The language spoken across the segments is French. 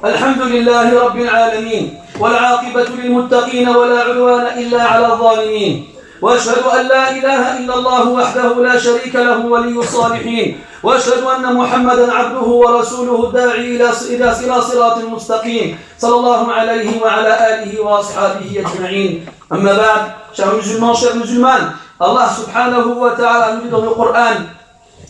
الحمد لله رب العالمين والعاقبة للمتقين ولا عدوان إلا على الظالمين وأشهد أن لا إله إلا الله وحده لا شريك له ولي الصالحين وأشهد أن محمدا عبده ورسوله الداعي إلى صراط مستقيم صلى الله عليه وعلى آله وأصحابه أجمعين. أما بعد, chers musulmans, chères musulmanes, Allah subhanahu wa ta'ala nous dit dans le Coran,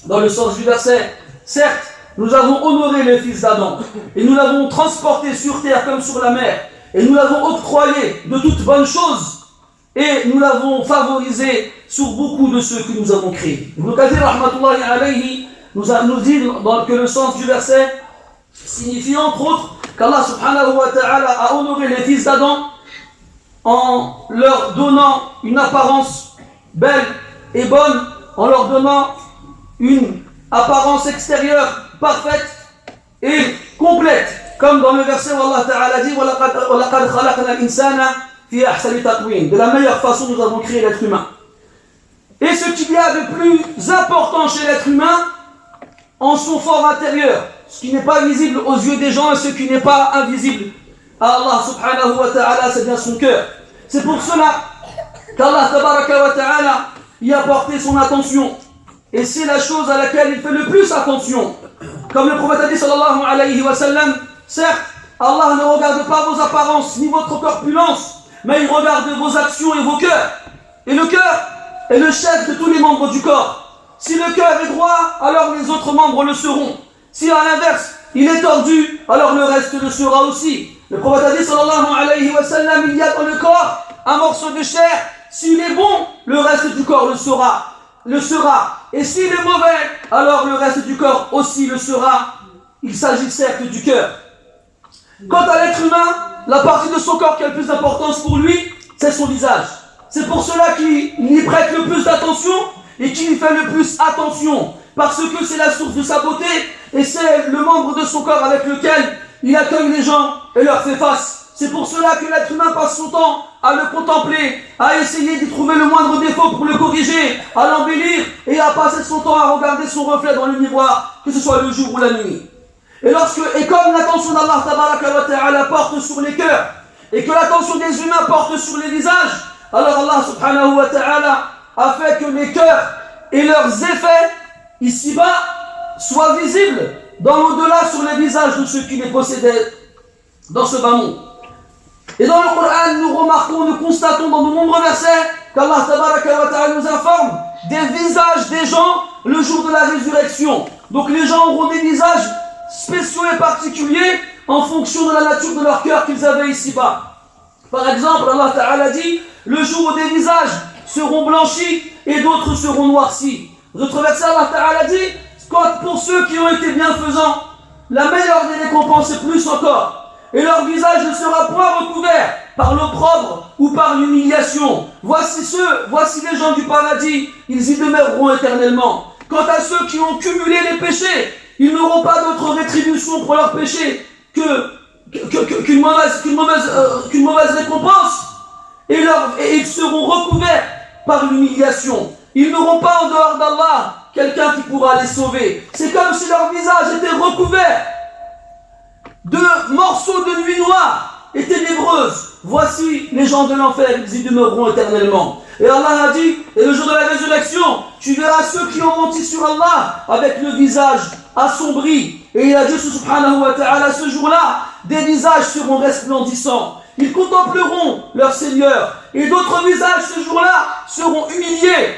dans le sens du verset, certes, nous avons honoré les fils d'Adam et nous l'avons transporté sur terre comme sur la mer et nous l'avons octroyé de toutes bonnes choses et nous l'avons favorisé sur beaucoup de ceux que nous avons créés. Ibn Kathir rahmatullahi alayhi nous dit que le sens du verset signifie entre autres qu'Allah subhanahu wa ta'ala a honoré les fils d'Adam en leur donnant une apparence belle et bonne, en leur donnant une apparence extérieure parfaite et complète, comme dans le verset où Allah Ta'ala dit وَلَقَدْ خَلَقْنَا الْإِنسَانَ فِي أَحْسَنِ تَقْوِيمٍ. De la meilleure façon, nous avons créé l'être humain. Et ce qu'il y a de plus important chez l'être humain, en son fort intérieur, ce qui n'est pas visible aux yeux des gens et ce qui n'est pas invisible à Allah subhanahu wa ta'ala, c'est bien son cœur. C'est pour cela qu'Allah tabaraka wa ta'ala y a porté son attention. Et c'est la chose à laquelle il fait le plus attention. Comme le prophète a dit sallallahu alayhi wa sallam, certes, Allah ne regarde pas vos apparences ni votre corpulence, mais il regarde vos actions et vos cœurs. Et le cœur est le chef de tous les membres du corps. Si le cœur est droit, alors les autres membres le seront. Si à l'inverse, il est tordu, alors le reste le sera aussi. Le prophète a dit sallallahu alayhi wa sallam, il y a dans le corps un morceau de chair, s'il est bon, le reste du corps le sera. Et s'il est mauvais, alors le reste du corps aussi le sera. Il s'agit certes du cœur. Quant à l'être humain, la partie de son corps qui a le plus d'importance pour lui, c'est son visage. C'est pour cela qu'il y prête le plus d'attention et qu'il y fait le plus attention. Parce que c'est la source de sa beauté et c'est le membre de son corps avec lequel il accueille les gens et leur fait face. C'est pour cela que l'être humain passe son temps à le contempler, à essayer d'y trouver le moindre défaut pour le corriger, à l'embellir et à passer son temps à regarder son reflet dans le miroir, que ce soit le jour ou la nuit. Et comme l'attention d'Allah tabaraka wa ta'ala porte sur les cœurs et que l'attention des humains porte sur les visages, alors Allah subhanahu wa ta'ala a fait que les cœurs et leurs effets ici-bas soient visibles dans l'au-delà sur les visages de ceux qui les possédaient dans ce bas monde. Et dans le Coran, nous remarquons, nous constatons dans de nombreux versets qu'Allah tabaraka wa ta'ala nous informe des visages des gens le jour de la résurrection. Donc les gens auront des visages spéciaux et particuliers en fonction de la nature de leur cœur qu'ils avaient ici-bas. Par exemple, Allah ta'ala dit, le jour où des visages seront blanchis et d'autres seront noircis. D'autres versets, Allah ta'ala dit, pour ceux qui ont été bienfaisants, la meilleure des récompenses est plus encore. Et leur visage ne sera point recouvert par l'opprobre ou par l'humiliation. Voici les gens du paradis, ils y demeureront éternellement. Quant à ceux qui ont cumulé les péchés, ils n'auront pas d'autre rétribution pour leurs péchés qu'une mauvaise récompense. Et ils seront recouverts par l'humiliation. Ils n'auront pas en dehors d'Allah quelqu'un qui pourra les sauver. C'est comme si leur visage était recouvert de morceaux de nuit noire et ténébreuse. Voici les gens de l'enfer, ils y demeureront éternellement. Et Allah a dit, et le jour de la résurrection, tu verras ceux qui ont menti sur Allah avec le visage assombri. Et il a dit subhanahu wa ta'ala, ce jour-là, des visages seront resplendissants. Ils contempleront leur Seigneur. Et d'autres visages ce jour-là seront humiliés.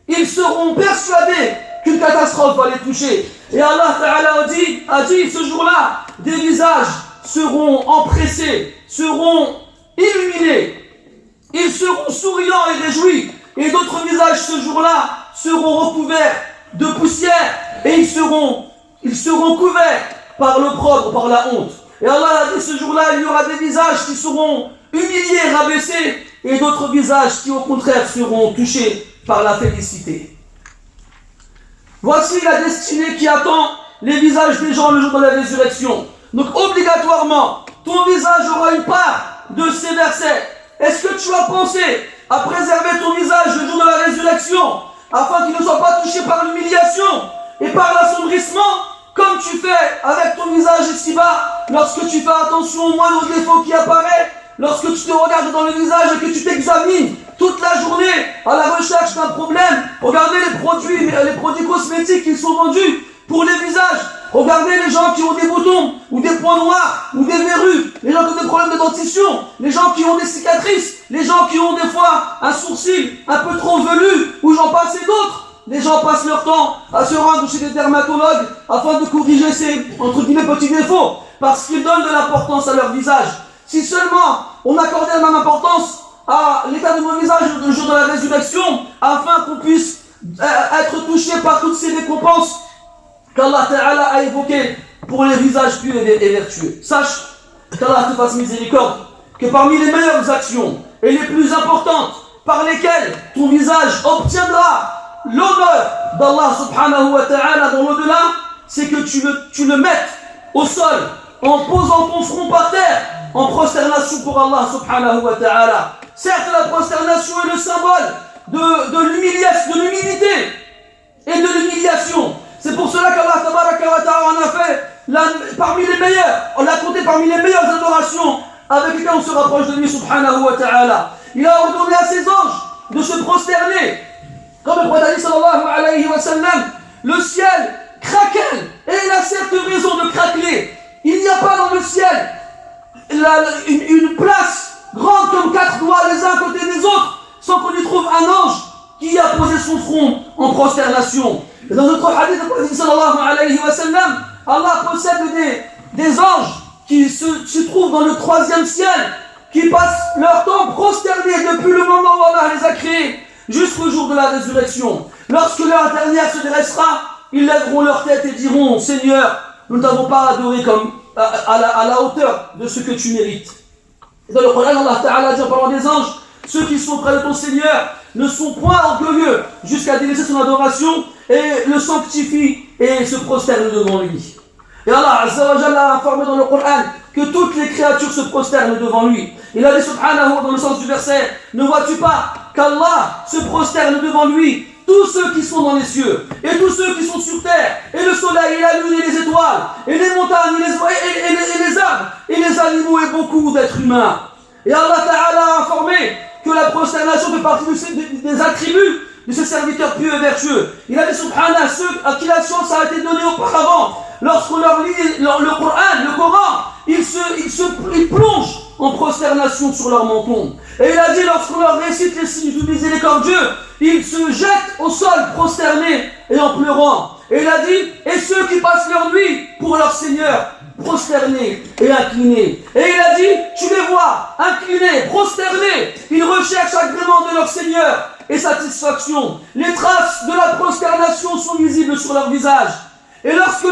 Ils seront persuadés qu'une catastrophe va les toucher. Et Allah Ta'ala a dit ce jour-là, des visages seront empressés, seront illuminés. Ils seront souriants et réjouis. Et d'autres visages ce jour-là seront recouverts de poussière. Et ils seront couverts par l'opprobre, par la honte. Et Allah a dit ce jour-là, il y aura des visages qui seront humiliés, rabaissés. Et d'autres visages qui au contraire seront touchés par la félicité. Voici la destinée qui attend les visages des gens le jour de la résurrection. Donc obligatoirement, ton visage aura une part de ces versets. Est-ce que tu as pensé à préserver ton visage le jour de la résurrection afin qu'il ne soit pas touché par l'humiliation et par l'assombrissement comme tu fais avec ton visage ici-bas, lorsque tu fais attention au moindre défaut qui apparaît, lorsque tu te regardes dans le visage et que tu t'examines toute la journée à la recherche d'un problème, regardez les produits cosmétiques qui sont vendus pour les visages, regardez les gens qui ont des boutons, ou des points noirs, ou des verrues, les gens qui ont des problèmes de dentition, les gens qui ont des cicatrices, les gens qui ont des fois un sourcil un peu trop velu, ou j'en passe et d'autres. Les gens passent leur temps à se rendre chez des dermatologues afin de corriger ces, entre guillemets, petits défauts, parce qu'ils donnent de l'importance à leur visage. Si seulement on accordait la même importance à l'état de nos visages le jour de la résurrection, afin qu'on puisse être touché par toutes ces récompenses qu'Allah Ta'ala a évoquées pour les visages pieux et vertueux. Sache qu'Allah te fasse miséricorde, que parmi les meilleures actions et les plus importantes par lesquelles ton visage obtiendra l'honneur d'Allah subhanahu wa ta'ala dans l'au-delà, c'est que tu le mettes au sol en posant ton front par terre en prosternation pour Allah subhanahu wa ta'ala. Certes, la prosternation est le symbole de l'humilité et de l'humiliation. C'est pour cela qu'Allah tabaraka wa ta'ala en a fait parmi les meilleurs, on l'a compté parmi les meilleures adorations avec lesquelles on se rapproche de lui subhanahu wa ta'ala. Il a ordonné à ses anges de se prosterner. Comme le prophète sallallahu alayhi wa sallam, le ciel craquelle, et il a certes raison de craqueler. Il n'y a pas dans le ciel une place grande comme 4 doigts les uns à côté des autres, sans qu'on y trouve un ange qui a posé son front en prosternation. Et dans notre hadith, le prophète sallallahu alayhi wa sallam, Allah possède des anges qui se trouvent dans le 3e ciel, qui passent leur temps prosternés depuis le moment où Allah les a créés, jusqu'au jour de la résurrection. Lorsque l'heure dernière se dressera, ils lèveront leur tête et diront: Seigneur, nous ne t'avons pas adoré comme à la hauteur de ce que tu mérites. Et dans le Coran, Allah Ta'ala dit en parlant des anges: ceux qui sont près de ton Seigneur ne sont point orgueilleux jusqu'à délaisser son adoration et le sanctifient et se prosternent devant lui. Et Allah Azza wa Jalla a informé dans le Coran que toutes les créatures se prosternent devant lui. Il a dit subhanahu dans le sens du verset: ne vois-tu pas qu'Allah se prosterne devant lui tous ceux qui sont dans les cieux et tous ceux qui sont sur terre, et le soleil et la lune et les étoiles et les montagnes et les arbres et les animaux et beaucoup d'êtres humains. Et Allah Ta'ala a informé que la prosternation fait partie des attributs de ses serviteurs pieux et vertueux. Il a dit subhanahu, ceux à qui la science a été donnée auparavant, lorsqu'on leur lit le Coran, ils plongent en prosternation sur leur menton. Et il a dit, lorsqu'on leur récite les signes du miséricordieux, ils se jettent au sol prosternés et en pleurant. Et il a dit, et ceux qui passent leur nuit pour leur Seigneur, prosternés et inclinés. Et il a dit, tu les vois inclinés, prosternés, ils recherchent l'agrément de leur Seigneur et satisfaction. Les traces de la prosternation sont visibles sur leur visage. Et lorsque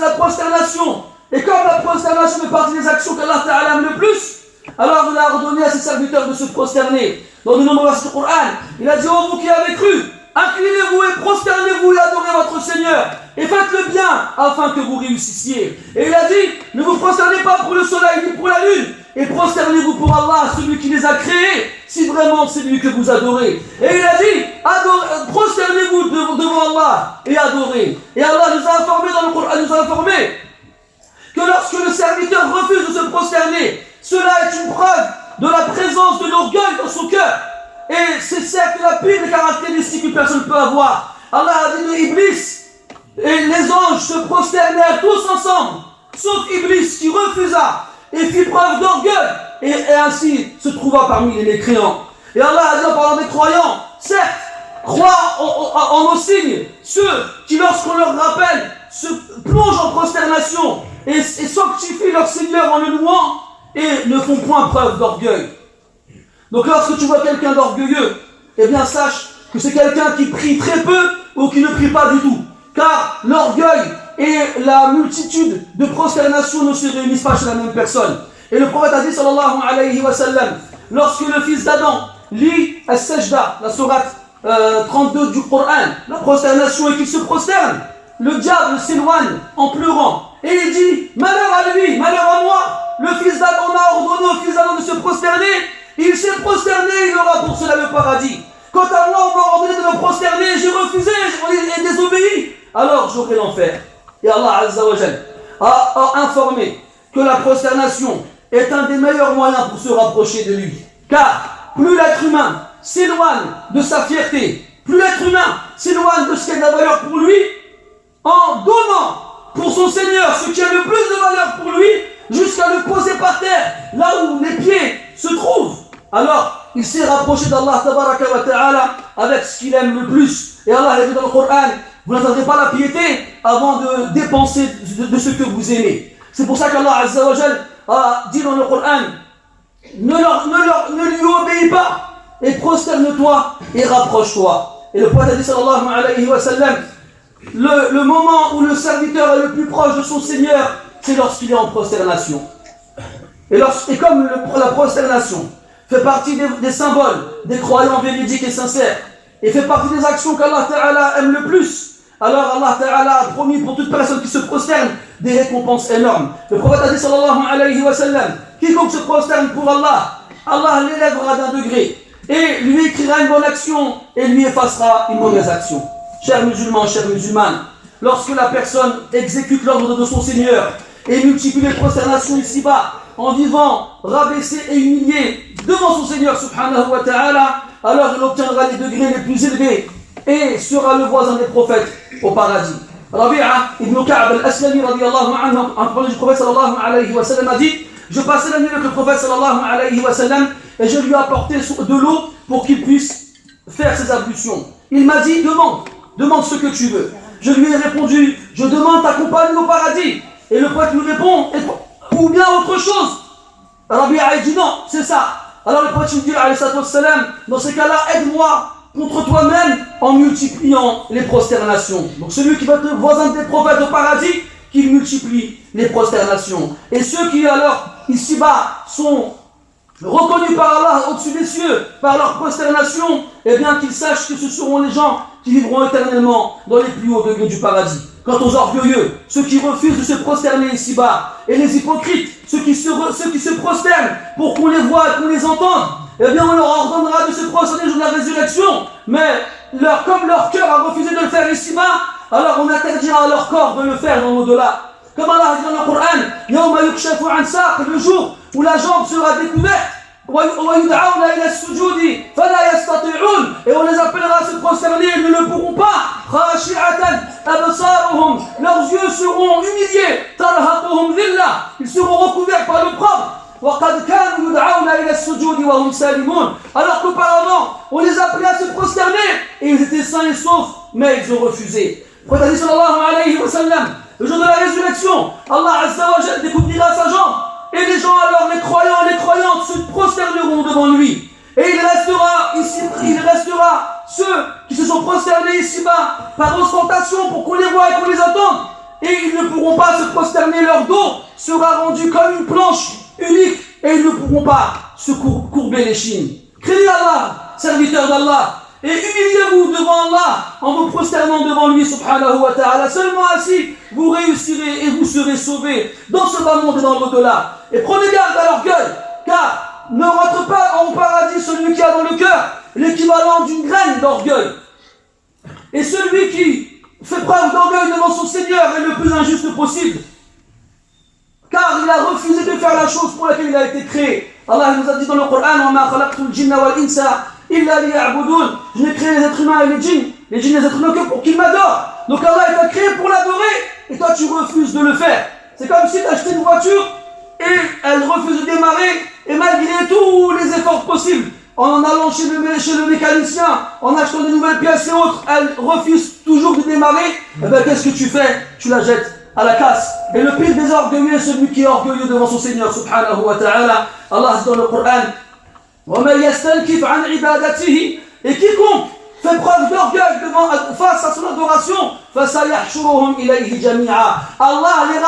la prosternation, et comme la prosternation fait partie des actions qu'Allah Ta'ala aime le plus, alors il a ordonné à ses serviteurs de se prosterner. Dans de nombreux versets du Coran, il a dit: ô vous qui avez cru, inclinez-vous et prosternez-vous et adorez votre Seigneur, et faites le bien afin que vous réussissiez. Et il a dit: ne vous prosternez pas pour le soleil ni pour la lune, et prosternez-vous pour Allah, celui qui les a créés, si vraiment c'est lui que vous adorez. Et il a dit: prosternez-vous devant Allah et adorez. Et Allah nous a informé dans le Coran, que lorsque le serviteur refuse de se prosterner, cela est une preuve de la présence de l'orgueil dans son cœur. Et c'est certes la pire des caractéristiques qu'une personne peut avoir. Allah a dit de Iblis, et les anges se prosternèrent tous ensemble, sauf Iblis qui refusa et fit preuve d'orgueil, et ainsi se trouva parmi les mécréants. Et Allah a dit en parlant des croyants, certes, croient en nos signes, ceux qui lorsqu'on leur rappelle se plongent en prosternation et sanctifient leur Seigneur en le louant et ne font point preuve d'orgueil. Donc lorsque tu vois quelqu'un d'orgueilleux, eh bien sache que c'est quelqu'un qui prie très peu ou qui ne prie pas du tout. Car l'orgueil et la multitude de prosternations ne se réunissent pas chez la même personne. Et le prophète a dit sallallahu alayhi wa sallam, lorsque le fils d'Adam lit As-Sajda, la sourate 32 du Coran, la prosternation, et qu'il se prosterne, le diable s'éloigne en pleurant. Et il dit: malheur à lui, malheur à moi, le fils d'Adam, on a ordonné au fils d'Adam de se prosterner, il s'est prosterné, il aura pour cela le paradis. Quant à moi, on m'a ordonné de me prosterner, j'ai refusé et désobéi, alors j'aurai l'enfer. Et Allah Azza wa Jal a informé que la prosternation est un des meilleurs moyens pour se rapprocher de lui. Car plus l'être humain s'éloigne de sa fierté, plus l'être humain s'éloigne de ce qui a de la valeur pour lui, en donnant pour son Seigneur ce qui a le plus de valeur pour lui, jusqu'à le poser par terre, là où les pieds se trouvent, alors il s'est rapproché d'Allah tabaraka wa ta'ala avec ce qu'il aime le plus. Et Allah a dit dans le Coran, vous n'attendrez pas la piété avant de dépenser de ce que vous aimez. C'est pour ça qu'Allah Azza wa Jal a dit dans le Coran, ne lui obéis pas et prosterne-toi et rapproche-toi. Et le prophète a dit sallallahu alayhi wa sallam, le moment où le serviteur est le plus proche de son Seigneur, c'est lorsqu'il est en prosternation. Et comme la prosternation fait partie des symboles des croyants véridiques et sincères, et fait partie des actions qu'Allah Ta'ala aime le plus, alors Allah Ta'ala a promis pour toute personne qui se prosterne des récompenses énormes. Le prophète a dit sallallahu alayhi wa sallam, quiconque se prosterne pour Allah, Allah l'élèvera d'un degré et lui écrira une bonne action et lui effacera une mauvaise action. Chers musulmans, chères musulmanes, lorsque la personne exécute l'ordre de son Seigneur et multiplie les prosternations ici-bas en vivant rabaissé et humilié devant son Seigneur subhanahu wa ta'ala, alors il obtiendra les degrés les plus élevés et sera le voisin des prophètes au paradis. Rabi'a ibn Ka'b al-Aslami radiyallahu anhu, un prophète du prophète sallallahu alayhi wa sallam, a dit: je passais la nuit avec le prophète sallallahu alayhi wa sallam et je lui ai apporté de l'eau pour qu'il puisse faire ses ablutions. Il m'a dit: demande ce que tu veux. Je lui ai répondu: je demande ta compagnie au paradis. Et le prophète lui répond: ou bien autre chose. Rabi'a a dit: non, c'est ça. Alors le prophète lui dit alayhi salatu wassalam, dans ce cas-là, aide-moi contre toi-même en multipliant les prosternations. Donc celui qui va être voisin des prophètes au paradis, qu'il multiplie les prosternations. Et ceux qui alors ici-bas sont reconnus par Allah au-dessus des cieux par leur prosternation, eh bien qu'ils sachent que ce seront les gens qui vivront éternellement dans les plus hauts degrés du paradis. Quant aux orgueilleux, ceux qui refusent de se prosterner ici-bas, et les hypocrites, ceux qui se prosternent pour qu'on les voie et qu'on les entende, eh bien on leur ordonnera de se prosterner le jour de la résurrection, mais comme leur cœur a refusé de le faire ici-bas, alors on interdira à leur corps de le faire dans l'au-delà. Comme Allah dit dans le Coran, Yawma yukshafu an saq, le jour où la jambe sera découverte, et on les appellera à se prosterner, ils ne le pourront pas. Leurs yeux seront humiliés, ils seront recouverts par l'opprobre. Alors qu'auparavant on les appelait à se prosterner et ils étaient sains et saufs, mais ils ont refusé. Le prophète sallallahu alayhi wa sallam, le jour de la résurrection, Allah Azza wa Jal découvrira sa jambe. Et les gens alors, les croyants et les croyantes se prosterneront devant lui. Et il restera ceux qui se sont prosternés ici-bas par ostentation pour qu'on les voie et qu'on les entende. Et ils ne pourront pas se prosterner, leur dos sera rendu comme une planche unique et ils ne pourront pas se courber les chines. Craignez Allah, serviteurs d'Allah, et humiliez-vous devant Allah en vous prosternant devant lui subhanahu wa ta'ala. Seulement ainsi vous réussirez et vous serez sauvés dans ce bas monde et dans l'au-delà. Et prenez garde à l'orgueil, car ne rentre pas au paradis celui qui a dans le cœur l'équivalent d'une graine d'orgueil. Et celui qui fait preuve d'orgueil devant son Seigneur est le plus injuste possible, car il a refusé de faire la chose pour laquelle il a été créé. Allah nous a dit dans le Coran: وَمَا خَلَقْتُ الْجِنَّ وَالْإِنسَ إِلَّا لِيَعْبُدُونَ. Je n'ai créé les êtres humains et les djinns et les êtres humains que pour qu'ils m'adorent. Donc Allah t'a créé pour l'adorer et toi tu refuses de le faire. C'est comme si tu achetais une voiture et elle refuse de démarrer, et malgré tous les efforts possibles, en allant chez le mécanicien, en achetant des nouvelles pièces et autres, elle refuse toujours de démarrer. Et bien qu'est-ce que tu fais? Tu la jettes à la casse. Et le pire des orgueilleux est celui qui est orgueilleux devant son Seigneur subhanahu wa ta'ala. Allah dit dans le Coran: وَمَنْ يَسْتَنْكِفْ عَنْ عِبَادَتِهِ, et quiconque fait preuve d'orgueil face à son adoration, فَسَيَحْشُرُهُمْ إِلَيْهِ جَمِيعًا, Allah les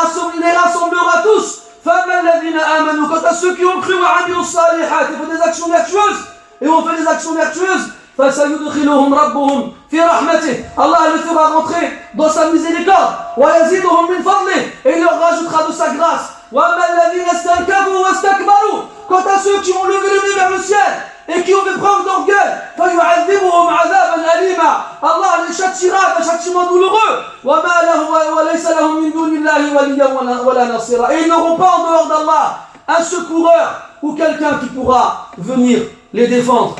rassemblera tous. فَأَمَّا الَّذِينَ آمَنُوا, quant à ceux qui ont cru, وَعَمِلُوا الصَّالِحَاتِ, et fait des actions vertueuses, et on fait des actions vertueuses, فَسَيُدْخِلُهُمْ رَبُّهُمْ فِي رَحْمَتِهِ, Allah les fera rentrer dans sa miséricorde, وَيَزِيدُهُمْ مِنْ فَضْلِهِ, et il leur rajoutera de sa grâce. وَأَمَّا الَّذِينَ اسْتَنْكَفُوا وَاسْتَكْبَرُوا, quant à ceux qui ont levé le nez vers le ciel et qui ont fait preuve d'orgueil, فَيُعَذِّبُهُمْ عَذَابًا أَلِيمًا. Allah les châtiera d'un châtiment douloureux. وَمَا لَهُ وَلَيْسَ لَهُم مِّن دُونِ اللَّهِ وَلِيًّا وَلَا نَصِيرًا. Et ils n'auront pas en dehors d'Allah un secoureur ou quelqu'un qui pourra venir les défendre.